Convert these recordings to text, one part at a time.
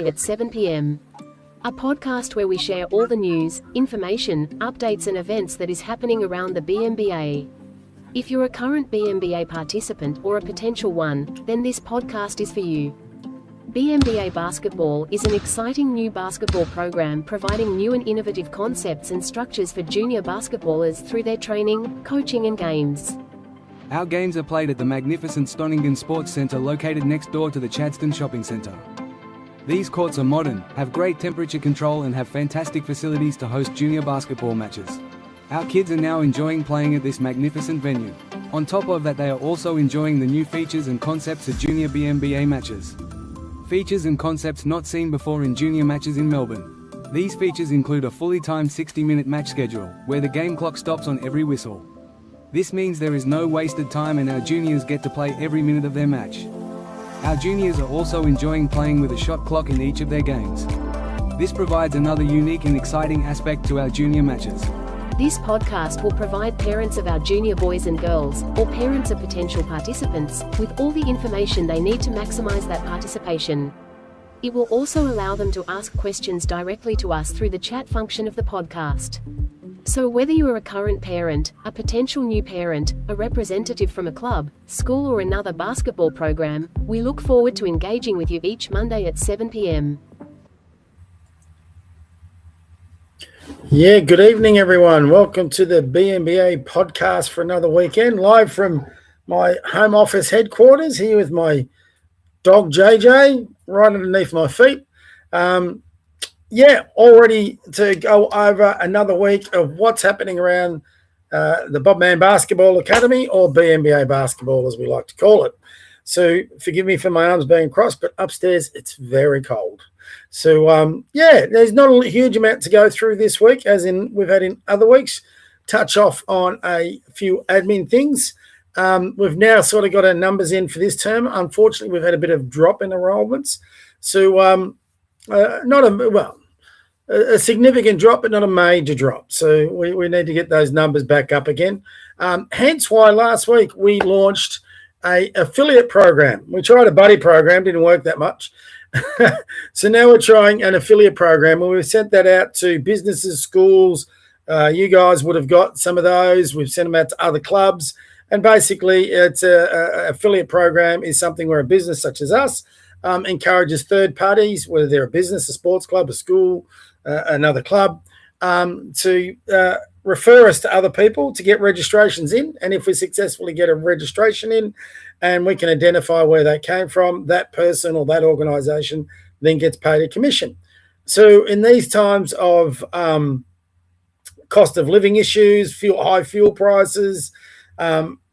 at 7 p.m. A podcast where we share all the news, information, updates and events that is happening around the BMBA. If you're a current BMBA participant or a potential one, then this podcast is for you. BMBA Basketball is an exciting new basketball program providing new and innovative concepts and structures for junior basketballers through their training, coaching and games. Our games are played at the magnificent Stonnington Sports Centre located next door to the Chadstone Shopping Centre. These courts are modern, have great temperature control and have fantastic facilities to host junior basketball matches. Our kids are now enjoying playing at this magnificent venue. On top of that, they are also enjoying the new features and concepts at junior BMBA matches. Features and concepts not seen before in junior matches in Melbourne. These features include a fully timed 60-minute match schedule, where the game clock stops on every whistle. This means there is no wasted time and our juniors get to play every minute of their match. Our juniors are also enjoying playing with a shot clock in each of their games. This provides another unique and exciting aspect to our junior matches. This podcast will provide parents of our junior boys and girls, or parents of potential participants, with all the information they need to maximize that participation. It will also allow them to ask questions directly to us through the chat function of the podcast. So whether you are a current parent, a potential new parent, a representative from a club, school or another basketball program, we look forward to engaging with you each Monday at 7 p.m. Yeah, good evening, everyone. Welcome to the BMBA Podcast for another weekend, live from my home office headquarters here with my dog JJ right underneath my feet. All ready to go over another week of what's happening around the BMBA Basketball Academy, or BMBA Basketball as we like to call it. So forgive me for my arms being crossed, but upstairs it's very cold. So, there's not a huge amount to go through this week, as in we've had in other weeks. Touch off on a few admin things. We've now sort of got our numbers in for this term. Unfortunately, we've had a bit of drop in enrolments. So, a significant drop, but not a major drop. So we need to get those numbers back up again. Hence why last week we launched a affiliate program. We tried a buddy program, didn't work that much. So now we're trying an affiliate program, and we've sent that out to businesses, schools. You guys would have got some of those. We've sent them out to other clubs. And basically, it's a affiliate program is something where a business such as us encourages third parties, whether they're a business, a sports club, a school, another club, to refer us to other people to get registrations in. And if we successfully get a registration in and we can identify where they came from, that person or that organisation then gets paid a commission. So in these times of cost of living issues, high fuel prices,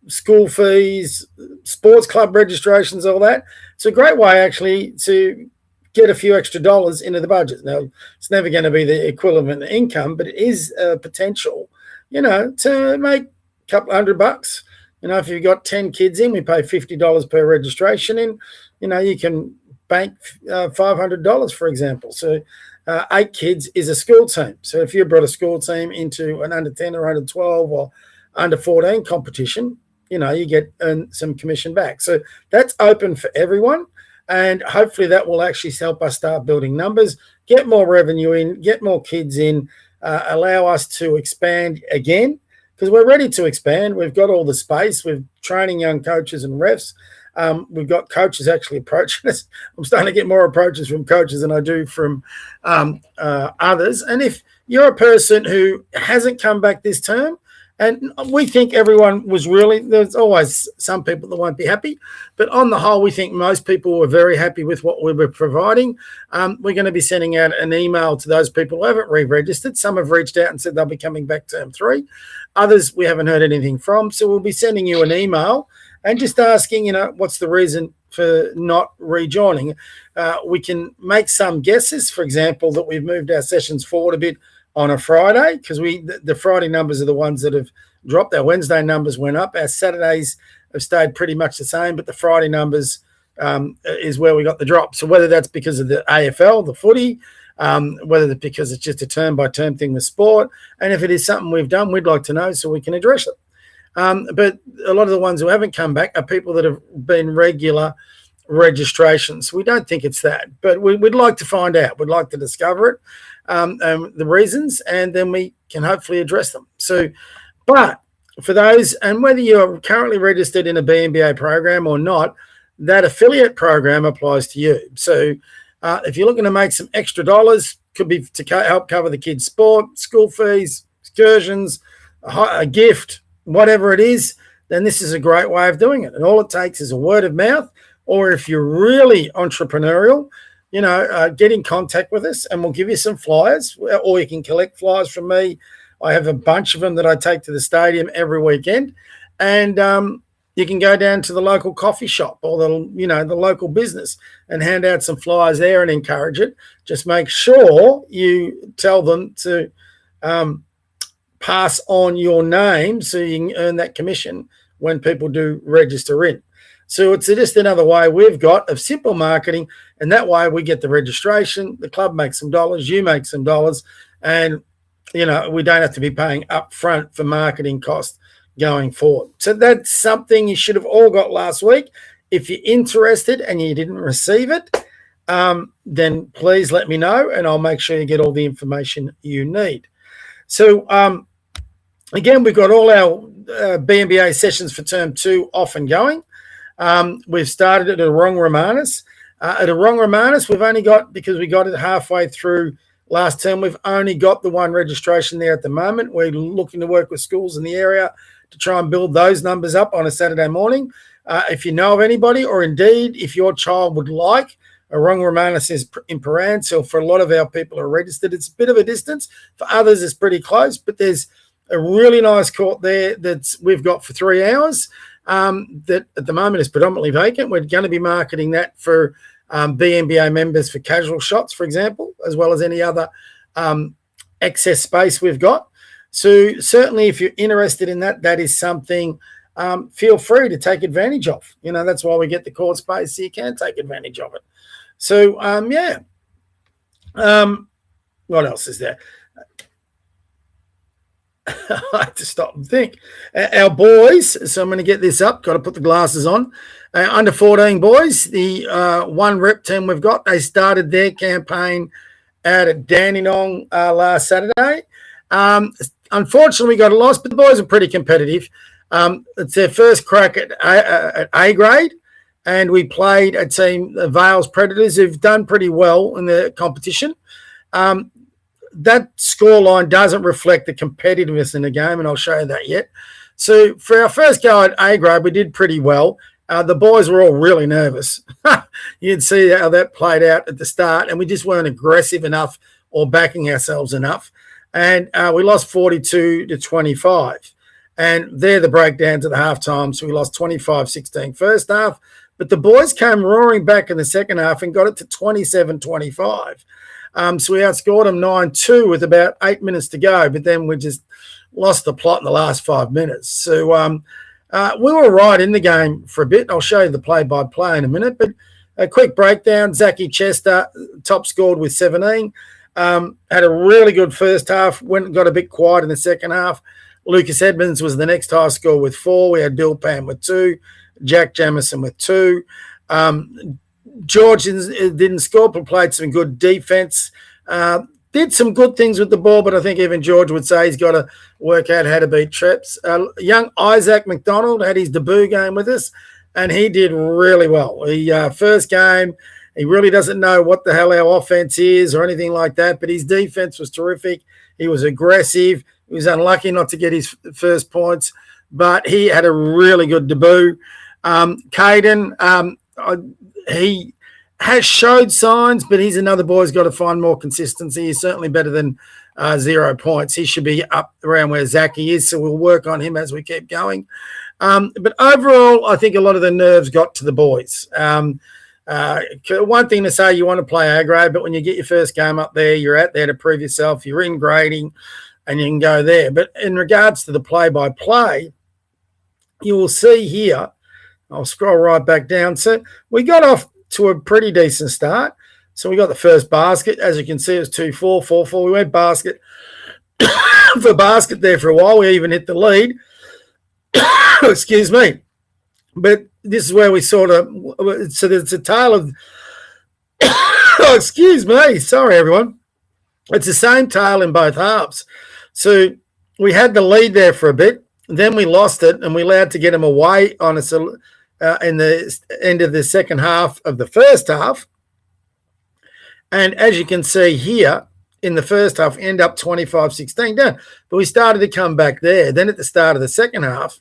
school fees, sports club registrations, all that, it's a great way actually to get a few extra dollars into the budget. Now, it's never going to be the equivalent income, but it is a potential, to make a couple $100. If you've got 10 kids in, we pay $50 per registration in. You can bank $500, for example. So 8 kids is a school team. So if you brought a school team into an under 10 or under 12 or under 14 competition, you get some commission back. So that's open for everyone. And hopefully that will actually help us start building numbers, get more revenue in, get more kids in, allow us to expand again, because we're ready to expand. We've got all the space. We're training young coaches and refs. We've got coaches actually approaching us. I'm starting to get more approaches from coaches than I do from others. And if you're a person who hasn't come back this term, and we think everyone was there's always some people that won't be happy, but on the whole, we think most people were very happy with what we were providing. We're going to be sending out an email to those people who haven't re-registered. Some have reached out and said they'll be coming back term 3. Others we haven't heard anything from. So we'll be sending you an email and just asking, what's the reason for not rejoining. We can make some guesses, for example, that we've moved our sessions forward a bit on a Friday, because the Friday numbers are the ones that have dropped. Our Wednesday numbers went up. Our Saturdays have stayed pretty much the same, but the Friday numbers is where we got the drop. So whether that's because of the AFL, the footy, whether it's because it's just a term-by-term thing with sport, and if it is something we've done, we'd like to know so we can address it. But a lot of the ones who haven't come back are people that have been regular registrations. We don't think it's that, but we'd like to find out. We'd like to discover it, the reasons, and then we can hopefully address them. So, but for those, and whether you're currently registered in a BMBA program or not, that affiliate program applies to you. So if you're looking to make some extra dollars, could be to help cover the kids' sport, school fees, excursions, a gift, whatever it is, then this is a great way of doing it. And all it takes is a word of mouth, or if you're really entrepreneurial, get in contact with us and we'll give you some flyers, or you can collect flyers from me. I have a bunch of them that I take to the stadium every weekend, and you can go down to the local coffee shop or the local business and hand out some flyers there and encourage it. Just make sure you tell them to pass on your name so you can earn that commission when people do register in. So it's just another way we've got of simple marketing, and that way we get the registration, the club makes some dollars, you make some dollars, and we don't have to be paying up front for marketing costs going forward. So that's something you should have all got last week. If you're interested and you didn't receive it, then please let me know and I'll make sure you get all the information you need. So again, we've got all our BMBA sessions for term 2 off and going. We've started at Arong Romanus. At Arong Romanus, we've only got, because we got it halfway through last term, we've only got the one registration there at the moment. We're looking to work with schools in the area to try and build those numbers up on a Saturday morning. If you know of anybody, or indeed if your child would like, Arong Romanus is in Paran, so for a lot of our people are registered. It's a bit of a distance. For others, it's pretty close, but there's a really nice court there that we've got for 3 hours that at the moment is predominantly vacant. We're going to be marketing that for BMBA members for casual shots, for example, as well as any other excess space we've got. So certainly if you're interested in that, that is something feel free to take advantage of. That's why we get the court space, so you can take advantage of it. So, what else is there? I have to stop and think. Our boys, so I'm going to get this up, got to put the glasses on. Under 14 boys, the one rep team we've got, they started their campaign out at Dandenong last Saturday. Unfortunately, we got a loss, but the boys are pretty competitive. It's their first crack at A grade, and we played a team, the Vales Predators, who've done pretty well in the competition. That scoreline doesn't reflect the competitiveness in the game, and I'll show you that yet. So for our first go at A grade, we did pretty well. The boys were all really nervous. You'd see how that played out at the start, and we just weren't aggressive enough or backing ourselves enough. And we lost 42-25. And they're the breakdowns at the halftime. So we lost 25-16 first half. But the boys came roaring back in the second half and got it to 27-25. So we outscored them 9-2 with about 8 minutes to go. But then we just lost the plot in the last 5 minutes. So we were right in the game for a bit. I'll show you the play-by-play in a minute. But a quick breakdown. Zachy Chester top scored with 17. Had a really good first half. Went and got a bit quiet in the second half. Lucas Edmonds was the next high score with 4. We had Bill Pam with 2. Jack Jamison with 2. George didn't score, but played some good defense. Did some good things with the ball, but I think even George would say he's got to work out how to beat traps. Young Isaac McDonald had his debut game with us, and he did really well. First game, he really doesn't know what the hell our offense is or anything like that, but his defense was terrific. He was aggressive. He was unlucky not to get his first points, but he had a really good debut. Caden, he has showed signs, but he's another boy who's got to find more consistency. He's certainly better than 0 points. He should be up around where Zachy is, so we'll work on him as we keep going. But overall, I think a lot of the nerves got to the boys. One thing to say, you want to play A grade, but when you get your first game up there, you're out there to prove yourself. You're in grading, and you can go there. But in regards to the play-by-play, you will see here, I'll scroll right back down. So we got off to a pretty decent start. So we got the first basket. As you can see, it was 2-4, 4-4. We went basket for basket there for a while. We even hit the lead. Excuse me. But this is where we sort of, so it's a tale of, oh, excuse me, sorry everyone. It's the same tale in both halves. So we had the lead there for a bit, then we lost it, and we allowed to get them away on us in the end of the second half of the first half. And as you can see here, in the first half, end up 25-16 down. But we started to come back there. Then at the start of the second half,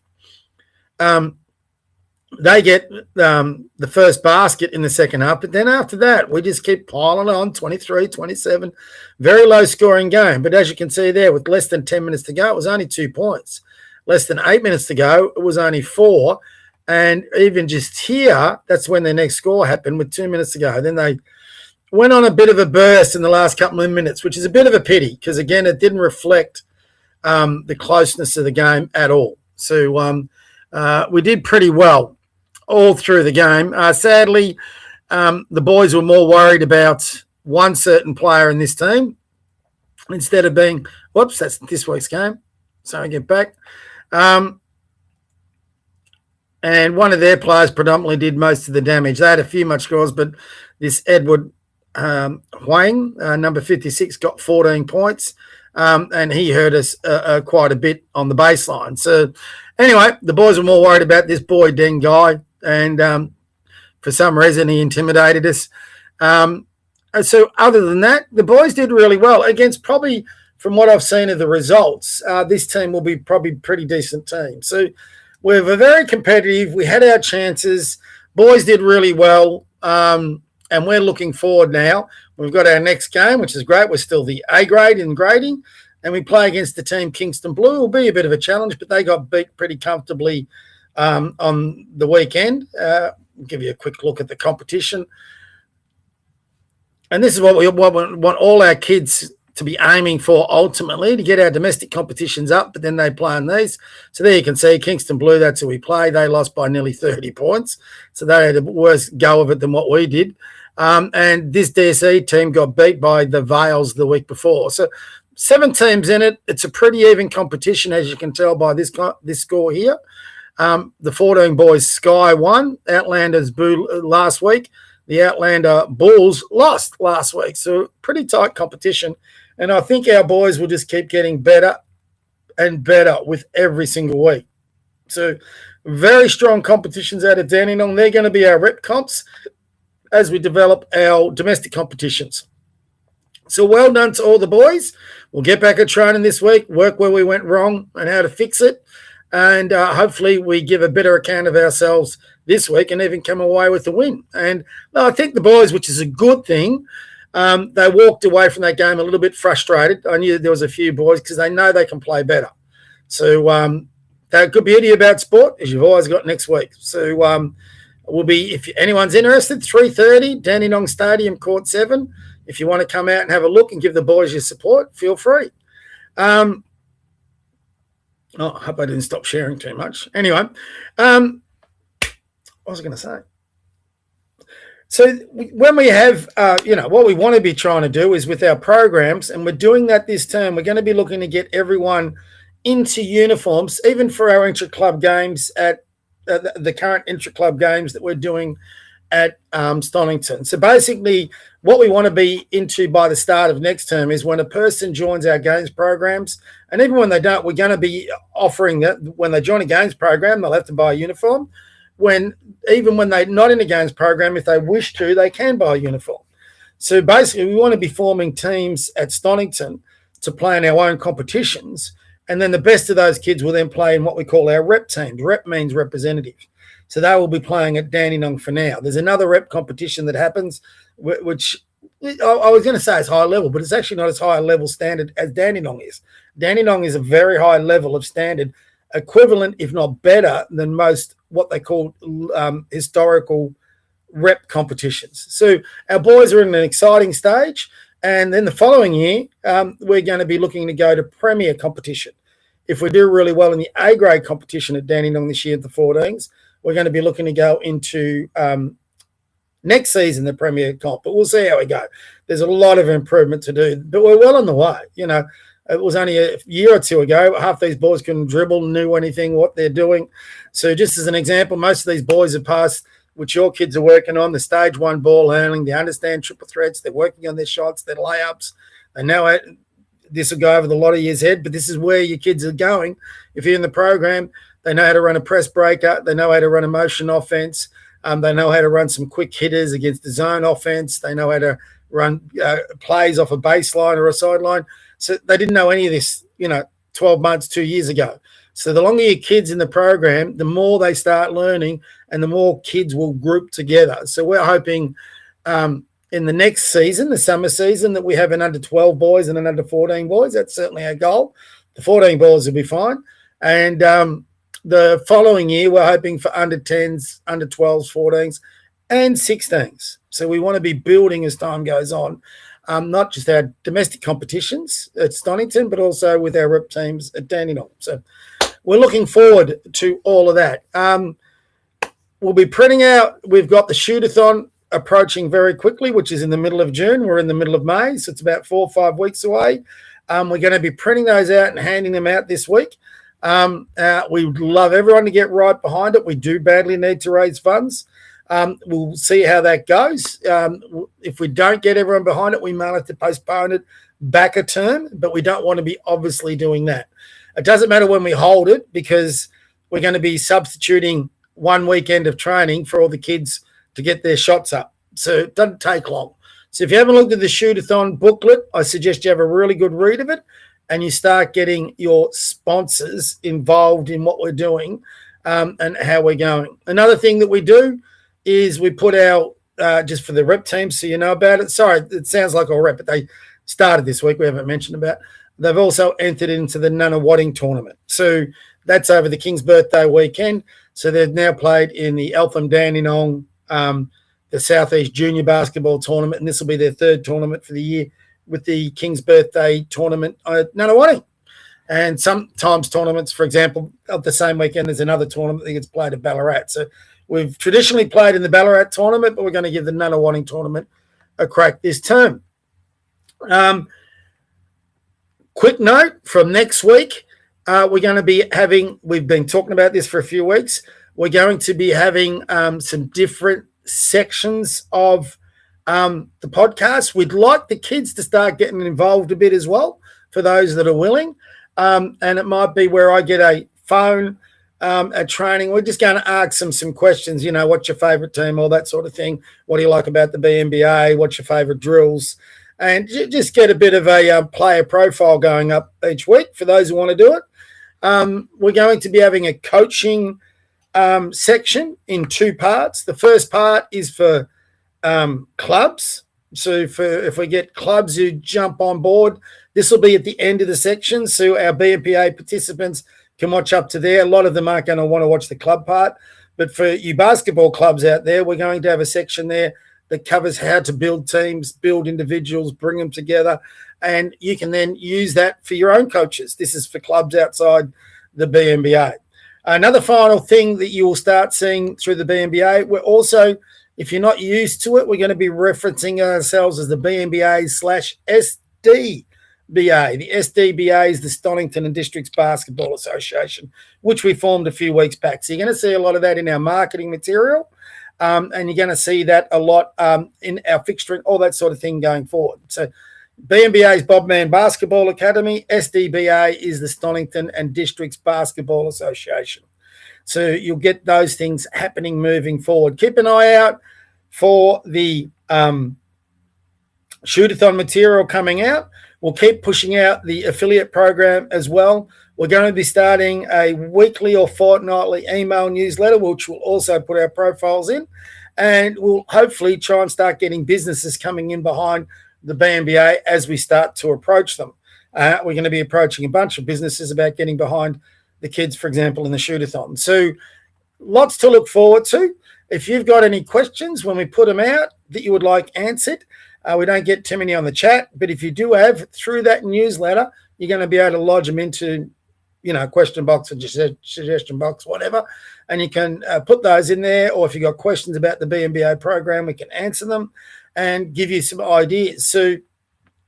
they get the first basket in the second half. But then after that, we just keep piling on, 23, 27. Very low-scoring game. But as you can see there, with less than 10 minutes to go, it was only 2 points. Less than 8 minutes to go, it was only 4. And even just here, that's when the next score happened with 2 minutes to go. Then they went on a bit of a burst in the last couple of minutes, which is a bit of a pity because, again, it didn't reflect the closeness of the game at all. So we did pretty well all through the game. Sadly, the boys were more worried about one certain player in this team instead of being, whoops, that's this week's game. So I get back. And one of their players predominantly did most of the damage. They had a few much scores, but this Edward Huang, number 56, got 14 points, and he hurt us quite a bit on the baseline. So anyway, the boys were more worried about this boy Den guy, and for some reason he intimidated us. So other than that, the boys did really well against, probably from what I've seen of the results, this team will be probably pretty decent team. So we were very competitive. We had our chances. Boys did really well. And we're looking forward now. We've got our next game, which is great. We're still the A grade in grading, and we play against the team Kingston Blue. It will be a bit of a challenge, but they got beat pretty comfortably on the weekend. I'll give you a quick look at the competition. And this is what we want all our kids to be aiming for ultimately, to get our domestic competitions up, but then they play on these. So there you can see Kingston Blue, that's who we play. They lost by nearly 30 points. So they had a worse go of it than what we did. And this DSE team got beat by the Vales the week before. So 7 teams in it. It's a pretty even competition, as you can tell by this score here. The 14 boys Sky won. Outlanders Boo last week. The Outlander Bulls lost last week. So pretty tight competition. And I think our boys will just keep getting better and better with every single week. So very strong competitions out of Dandenong. They're going to be our rep comps as we develop our domestic competitions. So well done to all the boys. We'll get back at training this week, work where we went wrong and how to fix it. And hopefully we give a better account of ourselves this week and even come away with a win. And I think the boys, which is a good thing, they walked away from that game a little bit frustrated. I knew there was a few boys because they know they can play better. So the good beauty about sport is you've always got next week. So we'll be, if anyone's interested, 3:30, Dandenong Stadium, Court 7. If you want to come out and have a look and give the boys your support, feel free. I hope I didn't stop sharing too much. Anyway, what was I going to say? So when we have, what we want to be trying to do is with our programs, and we're doing that this term, we're going to be looking to get everyone into uniforms, even for our intra-club games at the current intra-club games that we're doing at Stonington. So basically what we want to be into by the start of next term is when a person joins our games programs, and even when they don't, we're going to be offering that when they join a games program, they'll have to buy a uniform. Even when they're not in a games program, if they wish to, they can buy a uniform. So basically, we want to be forming teams at Stonington to play in our own competitions, and then the best of those kids will then play in what we call our rep teams. Rep means representative. So they will be playing at Dandenong for now. There's another rep competition that happens, which I was going to say is high level, but it's actually not as high a level standard as Dandenong is. Dandenong is a very high level of standard, equivalent, if not better, than most what they call historical rep competitions. So our boys are in an exciting stage, and then the following year, we're going to be looking to go to Premier competition. If we do really well in the A-grade competition at Dandenong this year at the 14s, we're going to be looking to go into next season, the Premier comp, but we'll see how we go. There's a lot of improvement to do, but we're well on the way. It was only a year or two ago. Half these boys couldn't dribble, knew anything, what they're doing. So just as an example, most of these boys have passed, which your kids are working on, the stage 1 ball handling. They understand triple threats. They're working on their shots, their layups. They know this will go over the lot of years' head, but this is where your kids are going. If you're in the program, they know how to run a press breaker. They know how to run a motion offense. They know how to run some quick hitters against the zone offense. They know how to run plays off a baseline or a sideline. So they didn't know any of this, 12 months, 2 years ago. So the longer your kids in the program, the more they start learning and the more kids will group together. So we're hoping in the next season, the summer season, that we have an under 12 boys and an under 14 boys. That's certainly our goal. The 14 boys will be fine. And the following year, we're hoping for under 10s, under 12s, 14s, and 16s. So we want to be building as time goes on, not just our domestic competitions at Stonington, but also with our rep teams at Dandenong. So we're looking forward to all of that. We'll be printing out. We've got the shoot-a-thon approaching very quickly, which is in the middle of June. We're in the middle of May, so it's about 4 or 5 weeks away. We're going to be printing those out and handing them out this week. We would love everyone to get right behind it. We do badly need to raise funds. We'll see how that goes. If we don't get everyone behind it, we may have to postpone it back a term, but we don't want to be obviously doing that. It doesn't matter when we hold it because we're going to be substituting 1 weekend of training for all the kids to get their shots up. So it doesn't take long. So if you haven't looked at the shoot-a-thon booklet, I suggest you have a really good read of it and you start getting your sponsors involved in what we're doing and how we're going. Another thing that we do is we put our, just for the rep team so you know about it. Sorry, it sounds like a rep, but they started this week. We haven't mentioned about. They've also entered into the Nunawading tournament. So that's over the King's birthday weekend. So they've now played in the Eltham Dandenong, the Southeast Junior Basketball tournament, and this will be their 3rd tournament for the year with the King's birthday tournament at Nunawading. And sometimes tournaments, for example, of the same weekend, there's another tournament that gets played at Ballarat. So we've traditionally played in the Ballarat tournament, but we're going to give the Nunawading tournament a crack this term. Quick note from next week, we're going to be having, we've been talking about this for a few weeks, we're going to be having some different sections of the podcast. We'd like the kids to start getting involved a bit as well for those that are willing. And it might be where I get a phone at training. We're just going to ask them some questions, what's your favourite team, all that sort of thing. What do you like about the BMBA? What's your favourite drills? And just get a bit of a player profile going up each week for those who want to do it. We're going to be having a coaching section in 2 parts. The first part is for clubs. So if we get clubs who jump on board, this will be at the end of the section. So our BMBA participants can watch up to there. A lot of them aren't going to want to watch the club part. But for you basketball clubs out there, we're going to have a section there that covers how to build teams, build individuals, bring them together. And you can then use that for your own coaches. This is for clubs outside the BMBA. Another final thing that you will start seeing through the BMBA, we're also, if you're not used to it, we're going to be referencing ourselves as the BMBA/SDBA. The SDBA is the Stonington and Districts Basketball Association, which we formed a few weeks back. So you're going to see a lot of that in our marketing material, and you're going to see that a lot in our fixturing, all that sort of thing going forward. So BMBA is Bobman Basketball Academy. SDBA is the Stonington and Districts Basketball Association. So you'll get those things happening moving forward. Keep an eye out for the shoot-a-thon material coming out. We'll keep pushing out the affiliate program as well. We're going to be starting a weekly or fortnightly email newsletter, which will also put our profiles in. And we'll hopefully try and start getting businesses coming in behind the BMBA as we start to approach them. We're going to be approaching a bunch of businesses about getting behind the kids, for example, in the shoot-a-thon. So lots to look forward to. If you've got any questions when we put them out that you would like answered, we don't get too many on the chat, but if you do have, through that newsletter, you're going to be able to lodge them into, question box or suggestion box, whatever, and you can put those in there. Or if you've got questions about the BMBA program, we can answer them and give you some ideas. So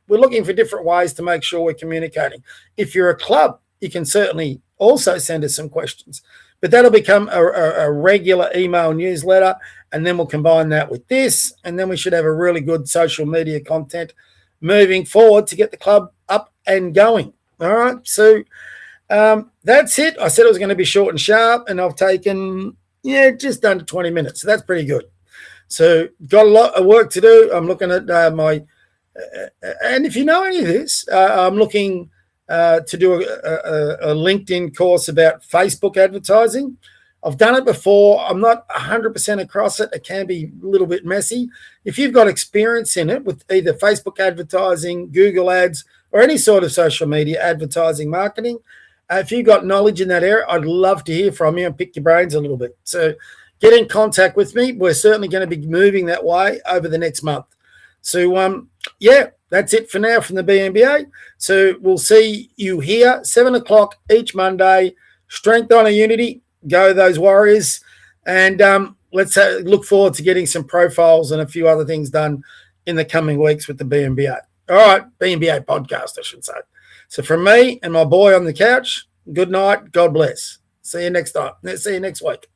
we're looking for different ways to make sure we're communicating. If you're a club, you can certainly also send us some questions, but that'll become a regular email newsletter, and then we'll combine that with this, and then we should have a really good social media content moving forward to get the club up and going. All right, so that's it. I said it was going to be short and sharp, and I've taken, just under 20 minutes. So that's pretty good. So got a lot of work to do. I'm looking at my, and if you know any of this, I'm looking to do a LinkedIn course about Facebook advertising. I've done it before. I'm not 100% across it. It can be a little bit messy. If you've got experience in it with either Facebook advertising, Google ads, or any sort of social media advertising marketing, if you've got knowledge in that area, I'd love to hear from you and pick your brains a little bit. So get in contact with me. We're certainly going to be moving that way over the next month. So, that's it for now from the BMBA. So we'll see you here, 7 o'clock each Monday. Strength, honor, unity. Go those Warriors. And let's look forward to getting some profiles and a few other things done in the coming weeks with the BMBA. All right, BMBA Podcast, I should say. So from me and my boy on the couch, good night. God bless. See you next time. See you next week.